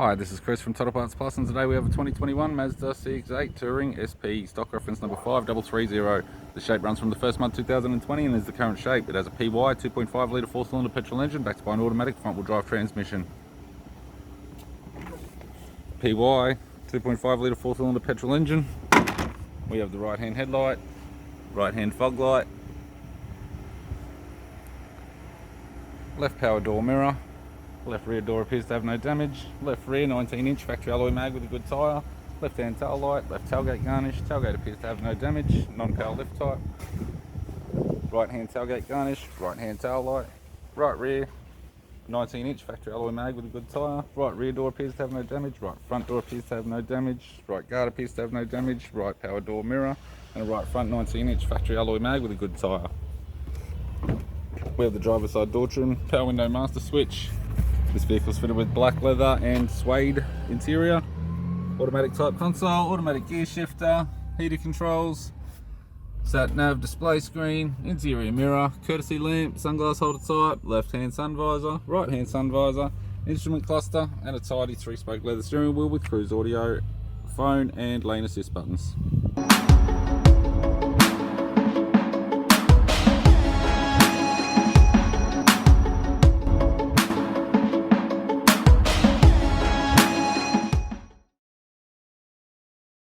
Hi, this is Chris from Total Parts Plus, and today we have a 2021 Mazda CX-8 Touring SP, stock reference number 5330. The shape runs from the first month 2020 and is the current shape. It has a PY 2.5 litre 4-cylinder petrol engine backed by an automatic front-wheel drive transmission. PY 2.5 litre 4-cylinder petrol engine. We have the right-hand headlight, right-hand fog light, left power door mirror, left rear door appears to have no damage, left rear 19-inch factory alloy mag with a good tyre, left hand tail light, left tailgate garnish, tailgate appears to have no damage, non-power lift type, right hand tailgate garnish, right hand tail light, right rear 19-inch factory alloy mag with a good tyre, right rear door appears to have no damage, right front door appears to have no damage, right guard appears to have no damage, right power door mirror, and a right front 19-inch factory alloy mag with a good tyre. We have the driver's side door trim, power window master switch. This vehicle is fitted with black leather and suede interior, automatic type console, automatic gear shifter, heater controls, sat nav display screen, interior mirror, courtesy lamp, sunglass holder type, left hand sun visor, right hand sun visor, instrument cluster, and a tidy 3-spoke leather steering wheel with cruise audio, phone and lane assist buttons.